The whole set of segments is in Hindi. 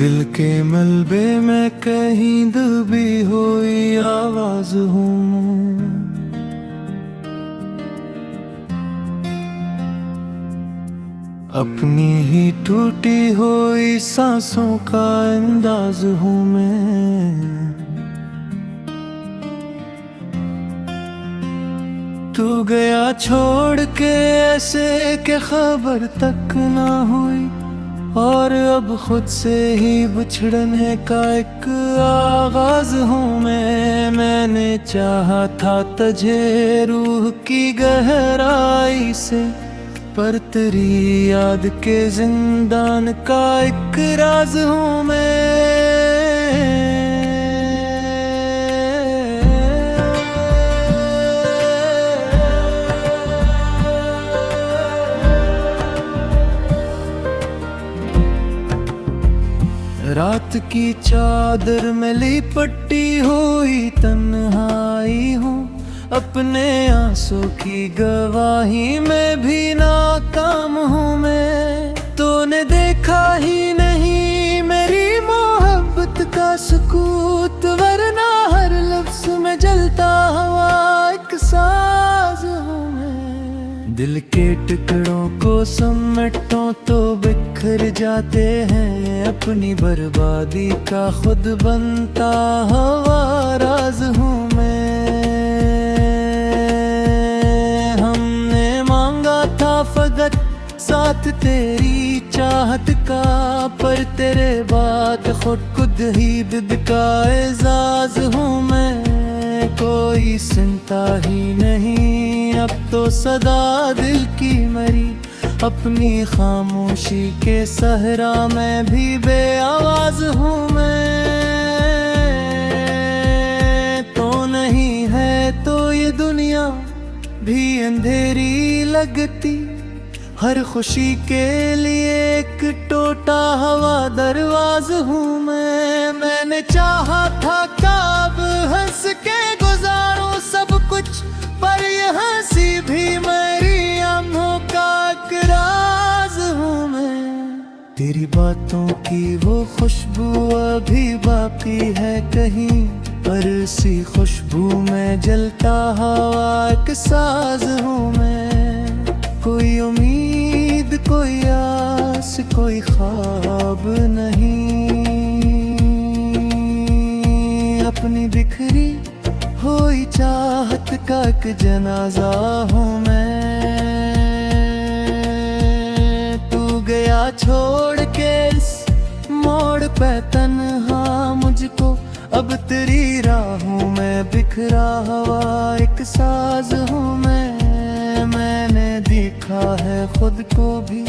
दिल के मलबे में कहीं दबी हुई आवाज हूँ। अपनी ही टूटी हुई सांसों का अंदाज हूँ मैं। तू गया छोड़ के ऐसे के खबर तक ना हुई, और अब खुद से ही बिछड़ने का एक आगाज हूँ मैं। मैंने चाहा था तुझे रूह की गहराई से, पर तेरी याद के जिंदान का एक राज हूँ मैं। रात की चादर में लिपटी हुई तन्हाई हूँ, अपने आंसू की गवाही में भी नाकाम हूँ मैं। तूने देखा ही नहीं मेरी मोहब्बत का सुकूत, वरना हर लफ्ज में जलता हुआ एक साज हूँ मैं। दिल के टुकड़ों को समेटो तो बिखर जाते हैं, अपनी बर्बादी का खुद बनता हुआ राज हूँ मैं। हमने मांगा था फकत साथ तेरी चाहत का, पर तेरे बाद खुद ही बिद का एजाज हूँ मैं। कोई सुनता ही नहीं अब तो सदा दिल की मरी, अपनी खामोशी के सहरा में भी बेआवाज हूँ मैं। तो नहीं है तो ये दुनिया भी अंधेरी लगती, हर खुशी के लिए एक टूटा हुआ दरवाज हूँ मैं। मैंने चाहा था कब हंस के गुजारूं सब कुछ, पर ये हंसी भी मेरी आंखों का एक राज हूँ मैं। तेरी बातों की वो खुशबू अभी बाकी है कहीं, पर इसी खुशबू में जलता हुआ एक साज हूँ मैं। कोई उम्मीद कोई आस कोई ख्वाब नहीं, अपनी बिखरी हुई चाहत का एक जनाजा हूँ मैं। तू गया छोड़ के इस मोड़ पे तन्हा मुझको, अब तेरी राहों में बिखरा हुआ एक साज हूँ मैं। मैंने देखा है खुद को भी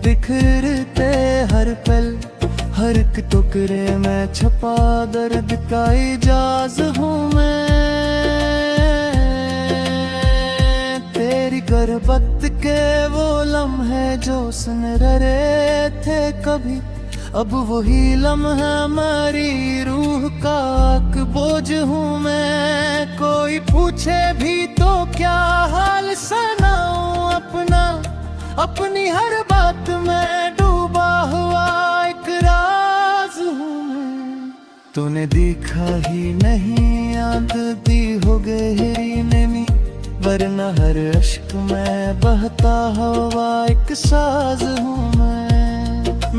बिखरते हर पल, हर एक टुकड़े में छपा दर्द का इजाज हूँ मैं। तेरी गुर्बत के वो लम्हे जो सुन रहे थे कभी, अब वही लम्हा हमारी रूह का एक बोझ हूँ मैं। कोई पूछे भी तो क्या हाल सुनाऊं अपना, अपनी हर बात में डूबा हुआ एक राज हूँ मैं। तूने देखा ही नहीं आंधी हो गहरी नमी, वरना हर अश्क में बहता हुआ एक साज हूँ मैं।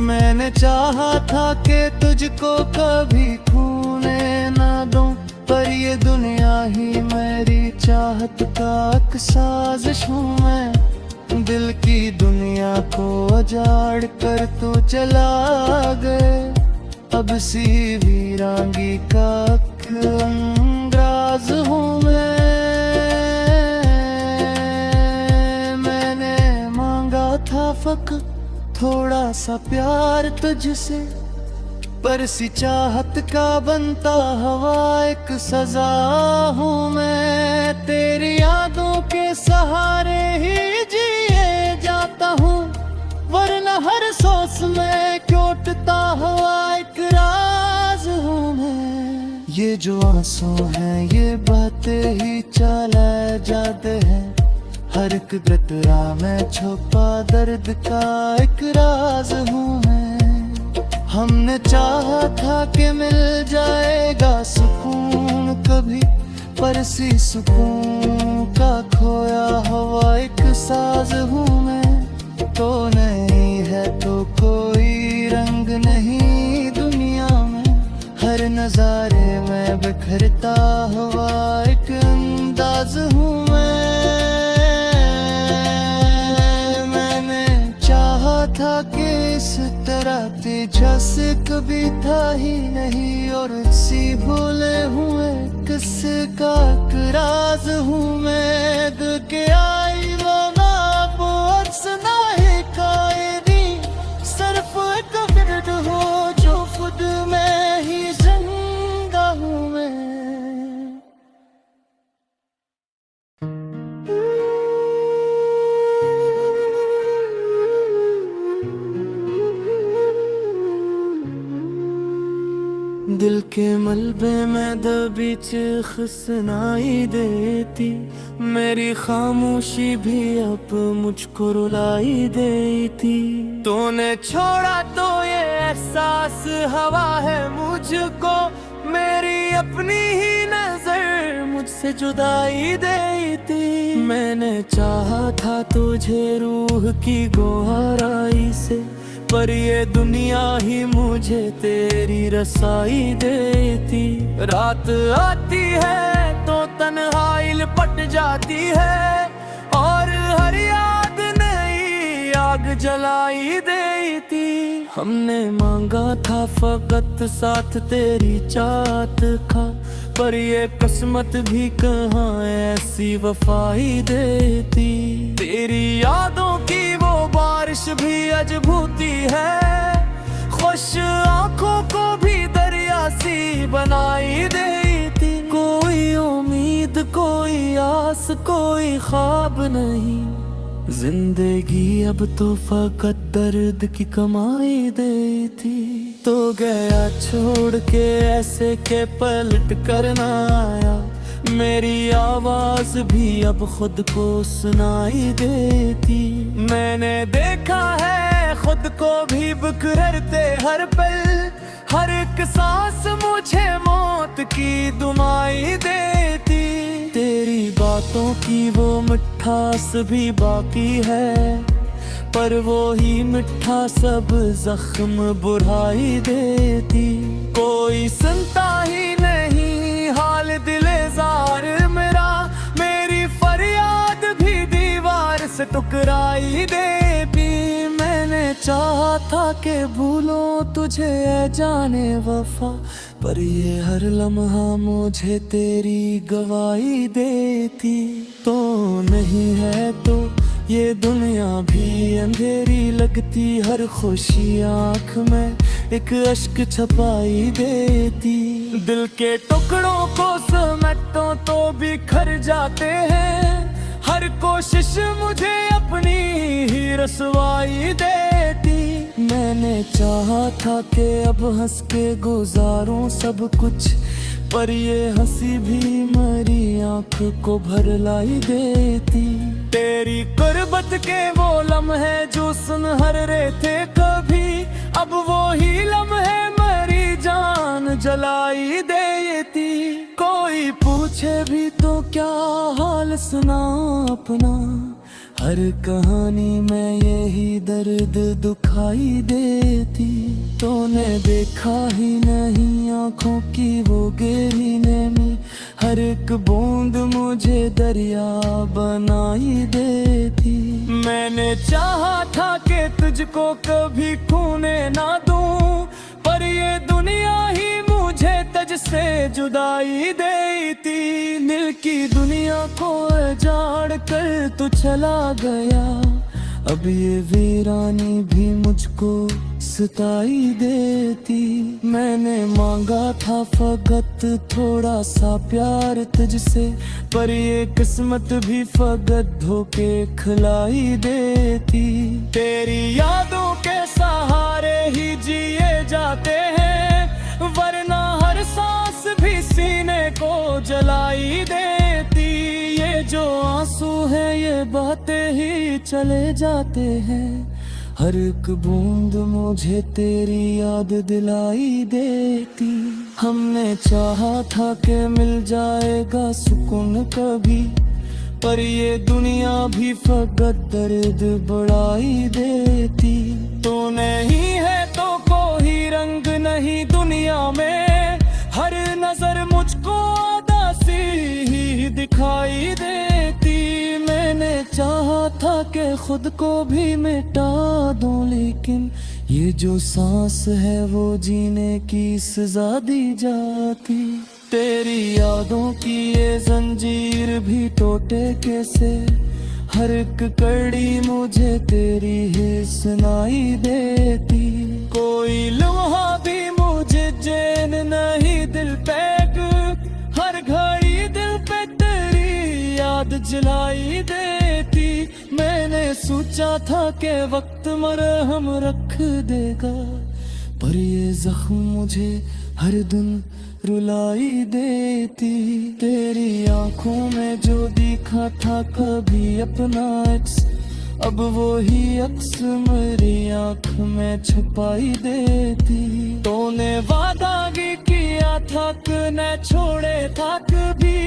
मैंने चाहा था कि तुझको कभी खोने ना दूं, पर ये दुनिया ही मेरी चाहत का एक साजिश हूँ मैं। दिल की दुनिया को उजाड़ कर तू चला गए, अब सी वीरांगी का एक अंदाज हूँ मैं। मैंने मांगा था फकत थोड़ा सा प्यार तुझसे, पर सी चाहत का बनता हुआ एक सजा हूँ मैं। तेरी यादों के सहारे ही जिए जाता हूँ, वरना हर सांस में क्योटता हुआ एक राज हूँ मैं। ये जो आंसू हैं ये बातें ही चले जाते हैं, हर एक कतरा में छुपा दर्द का एक राज हूँ मैं। हमने चाहा था कि मिल जाएगा सुकून कभी, पर सी सुकून का खोया हुआ एक साज हूँ मैं। तो नहीं है तो कोई रंग नहीं दुनिया में, हर नजारे में बिखरता हुआ एक अंदाज हूँ मैंने चाहा था कि इस तरह तेजस कभी था ही नहीं, और सी भूले हुए किसका राज हूँ मैं। दिल के आई वो ना बहुत सुना है कायदी, सिर्फ एक विरद हो जो खुद में ही जिंदा हूँ मैं। दिल के मलबे में दबी चिख सुनाई देती, मेरी खामोशी भी अब मुझको रुलाई देती। तूने छोड़ा तो ये एहसास हवा है मुझको, मेरी अपनी ही नजर मुझसे जुदाई देती। मैंने चाहा था तुझे रूह की गहराई से, पर ये दुनिया ही मुझे तेरी रसाई देती। रात आती है तो तन्हाई लिपट जाती है, और हर याद नई आग जलाई देती। हमने मांगा था फकत साथ तेरी चाहत का, पर ये किस्मत भी कहाँ ऐसी वफाई देती। तेरी यादों की वो बारिश भी अजभूती है, खुश आंखों को भी दरिया सी बनाई देती। कोई उम्मीद कोई आस कोई ख्वाब नहीं, जिंदगी अब तो फकत दर्द की कमाई देती। तो गया छोड़ के ऐसे के पलट कर ना आया, मेरी आवाज भी अब खुद को सुनाई देती। मैंने देखा है खुद को भी बिखरते हर पल, हर एक सांस मुझे मौत की दुआई देती। तेरी बातों की वो मिठास भी बाकी है, पर वो ही मिठा सब जख्म बुराई देती। कोई सुनता ही नहीं हाल दिलेजार मेरा, मेरी फरियाद भी दीवार से टुकराई देती। मैंने चाहा था कि भूलों तुझे ऐ जाने वफा, पर ये हर लम्हा मुझे तेरी गवाही देती। तो नहीं है तो ये दुनिया भी अंधेरी लगती, हर खुशी आँख में एक अश्क छपाई देती। दिल के टुकड़ों को समेटो तो बिखर जाते हैं, हर कोशिश मुझे अपनी ही रसवाई देती। मैंने चाहा था कि अब हंस के गुजारूं सब कुछ, पर ये हंसी भी मरी आँख को भर लाई देती। तेरी कुर्बत के वो लम्हे जो सुनहर रहे थे कभी, अब वो ही लम्हे मरी जान जलाई देती। कोई पूछे भी तो क्या हाल सुना अपना, हर कहानी में यही दर्द दुखाई देती। तूने देखा ही नहीं आँखों की वो गहरी नमी, हर एक बूंद मुझे दरिया बनाई देती। मैंने चाहा था कि तुझको कभी खोने ना दूं, पर ये दुनिया ही मुझे तुझ से जुदाई देती। दिल की दुनिया को उजाड़ कर तू चला गया, अब ये वीरानी भी मुझको सताई देती। मैंने मांगा था फकत थोड़ा सा प्यार तुझसे, पर ये किस्मत भी फकत धोखे खिलाई देती। तेरी यादों के सहारे ही जिए जाते हैं, वरना हर सांस भी सीने को जलाई देती। ये जो आंसू है ये बहते ही चले जाते हैं, हर एक बूंद मुझे तेरी याद दिलाई देती। हमने चाहा था कि मिल जाएगा सुकून कभी, पर ये दुनिया भी फकत दर्द बढ़ाई देती। तो नहीं है तो कोई रंग नहीं दुनिया में, हर नजर मुझको उदासी ही दिखाई देती। मैंने चाहा था कि खुद को भी मिटा दूं, लेकिन ये जो सांस है वो जीने की सजा दी जाती। तेरी यादों की ये जंजीर भी टूटे कैसे, हर एक कड़ी मुझे तेरी ही सुनाई देती। कोई लम्हा भी मुझे चैन नहीं दिल पे, हर घड़ी दिल पे तेरी याद जलाई देती। मैंने सोचा था कि वक्त मरहम रख देगा, पर ये जख्म मुझे हर दिन रुलाई देती। तेरी आंखों में जो दिखा था कभी अपना अक्स, अब वो ही अक्स मेरी आंख में छुपाई देती। तूने वादा भी किया था कि न छोड़े था कभी,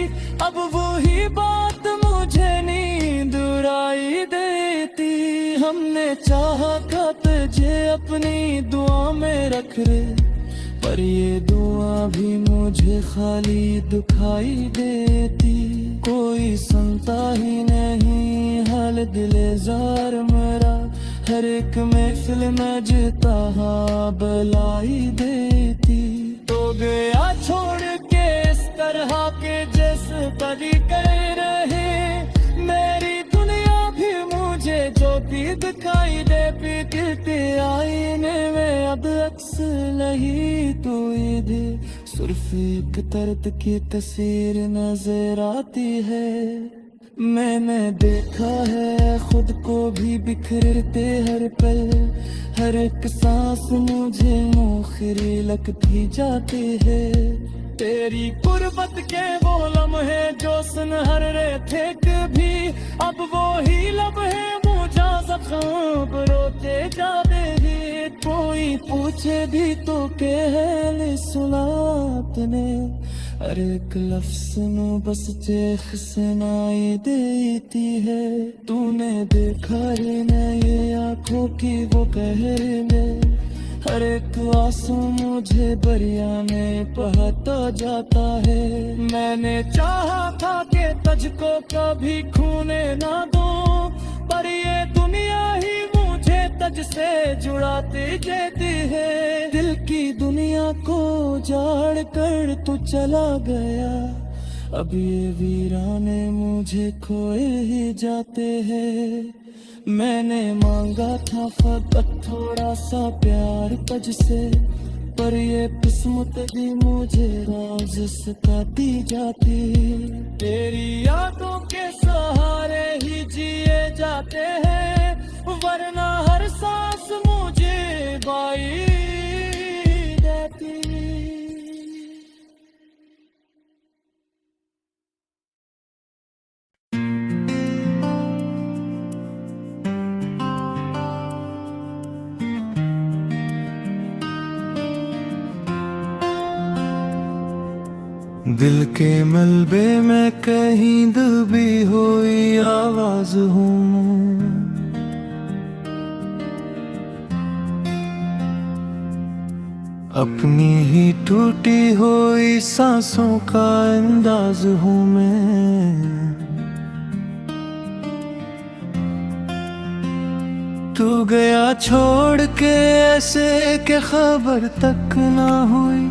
अब वो ही बात मुझे नींद उड़ाई देती। हमने चाहा था तुझे अपनी दुआ में रख रे, पर ये दुआ भी मुझे खाली दुखाई देती। कोई सुनता ही नहीं हाल दिले जार मेरा, हर एक महफिल में जीता हाँ बलाई देती। तो गया छोड़ के इस तरह के जैसे तरीके रहे, मेरी दुनिया भी मुझे जो भी दिखाई दे। पीते आईने में अब अक्स नहीं तो ये दे, सिर्फ एक दर्द की तस्वीर नजर आती है। मैंने देखा है खुद को भी बिखरते हर पल, हर एक सांस मुझे मुखरी लगती जाती है। तेरी गुर्बत के वो लम्हे जो सुनहर रहे थे कभी, अब वो ही लम्हे मुझे जख्म रोते जाते हैं। कोई पूछे भी तो कहल सुनातने, हर एक लफ्ज़ नु बस चेख सुनाई देती है। तूने देखा है न ये आँखों की वो कहर में, हर एक आंसू मुझे दरिया में बहता जाता है। मैंने चाहा था कि तुझको कभी खोने ना दूं, पर ये दुनिया ही मुझे तुझ से जुड़ाती जाती है। दिल की दुनिया को जाड़ कर तू चला गया, अब ये वीराने मुझे खोए ही जाते हैं। मैंने मांगा था फकत थोड़ा सा प्यार तुझसे, पर ये किस्मत भी मुझे राज सताती जाती। तेरी यादों के सहारे ही जिए जाते हैं, वरना हर सांस मुझे बाई देती। दिल के मलबे में कहीं दबी हुई आवाज हूँ, अपनी ही टूटी हुई सांसों का अंदाज हूँ मैं। तू गया छोड़ के ऐसे के खबर तक ना हुई,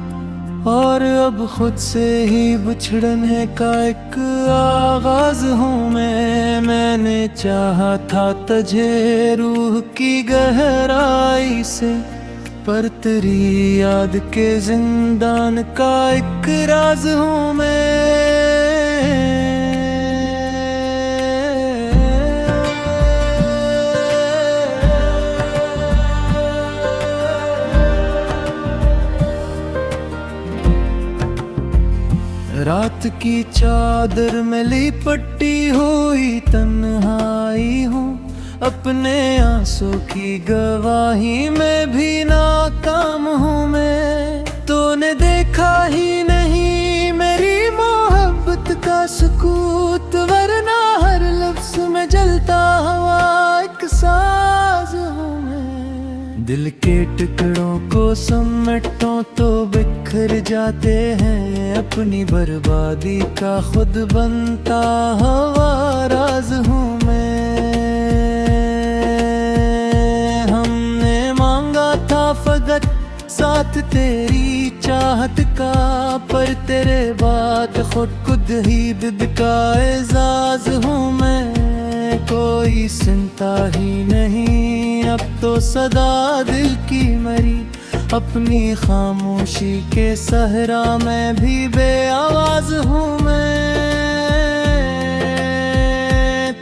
और अब खुद से ही बिछड़ने का एक आगाज हूँ मैं। मैंने चाहा था तुझे रूह की गहराई से, पर तेरी याद के जिंदान का एक राज हूँ मैं। रात की चादर में लिपटी हुई तन्हाई हूँ, अपने आंसू की गवाही में भी नाकाम हूँ मैं। तूने देखा ही नहीं मेरी मोहब्बत का सुकूत, वरना हर लफ्ज में जलता हुआ एक साज हूँ मैं। दिल के टुकड़ों को समेटो तो बिखर जाते हैं, अपनी बर्बादी का खुद बनता हुआ राज हूँ मैं। हमने मांगा था फकत साथ तेरी चाहत का, पर तेरे बाद खुद ही दिद का एजाज हूँ मैं। कोई सुनता ही नहीं अब तो सदा दिल की मरी, अपनी खामोशी के सहरा में भी बेआवाज हूँ मैं।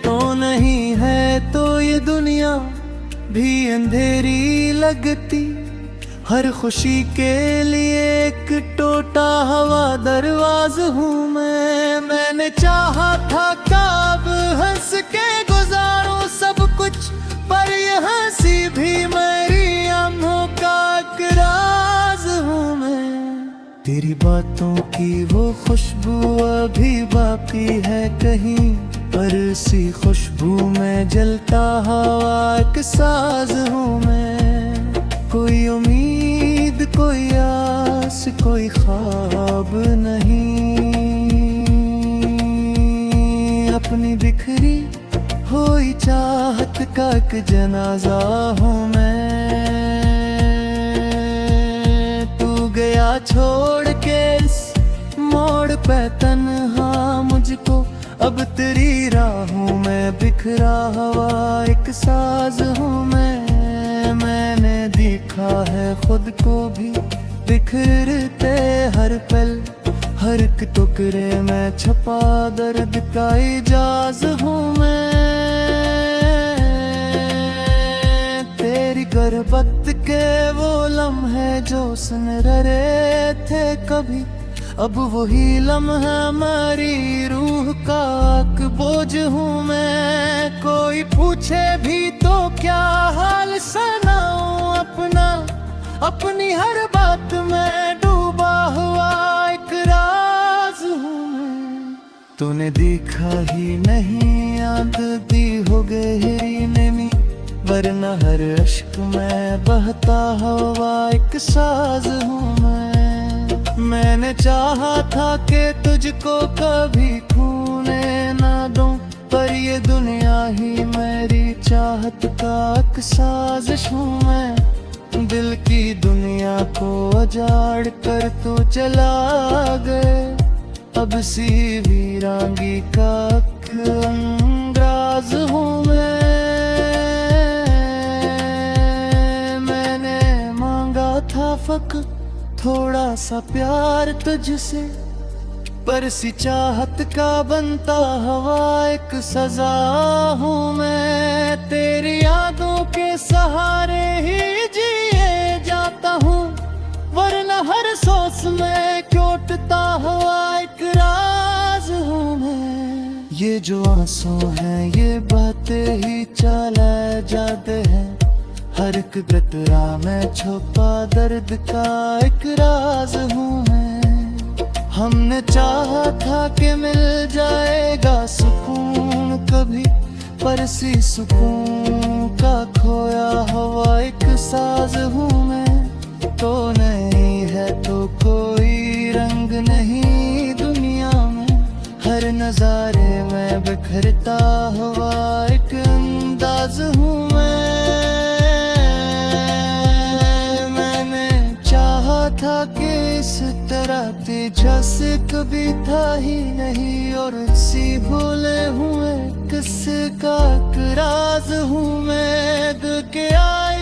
तो नहीं है तो ये दुनिया भी अंधेरी लगती, हर खुशी के लिए एक टूटा हुआ दरवाज हूँ मैं। मैंने चाहा था कब हंस के गुजारूं सब कुछ, पर ये हंसी भी मेरी आंखों का एक राज हूँ मैं। तेरी बातों की वो खुशबू अभी बाकी है कहीं, पर इसी खुशबू में जलता हुआ एक साज हूँ मैं। कोई उम्मीद कोई आस कोई ख्वाब नहीं, अपनी बिखरी हुई चाहत का एक जनाजा हूँ मैं। तू गया छोड़ के इस मोड़ पे तन्हा मुझको, अब तेरी राहों में बिखरा हुआ एक साज हूँ मैं। मैंने देखा है खुद को भी बिखरते हर पल, हर एक टुकड़े में छपा दर्द का इजाज हूँ मैं। तेरी गुर्बत के वो लम्हे जो सुन रहे थे कभी, अब वही लम्हा हमारी रूह का एक बोझ हूँ मैं। कोई पूछे भी तो क्या हाल सुनाऊं अपना, अपनी हर बात में डूबा हुआ एक राज हूँ मैं। तूने देखा ही नहीं आदती हो गहरी नमी, वरना हर अश्क में बहता हुआ एक साज हूँ मैं। मैंने चाहा था कि तुझको कभी खोने ना दूं, पर ये दुनिया ही मेरी चाहत का एक साजिश हूँ मैं। दिल की दुनिया को उजाड़ कर तू चला गए, अब सी वीरांगी का एक अंदाज हूँ मैं। मैंने मांगा था फकत थोड़ा सा प्यार तुझसे, पर सी चाहत का बनता हुआ एक सजा हूँ मैं। तेरी यादों के सहारे ही जिए जाता हूँ, वरना हर सांस में क्योटता हुआ एक राज हूँ मैं। ये जो आंसू हैं ये बातें ही चला जाते हैं, हर एक कतरा में छुपा दर्द का एक राज हूँ मैं। हमने चाहा था कि मिल जाएगा सुकून कभी, पर सी सुकून का खोया हुआ एक साज हूँ मैं। तो नहीं है तो कोई रंग नहीं दुनिया में, हर नजारे में बिखरता हुआ एक अंदाज हूँ मैं। था कि इस तरह तेजा से कभी था ही नहीं, और इसी भूले हुए किसका एक राज हूँ मैं। दिल के आए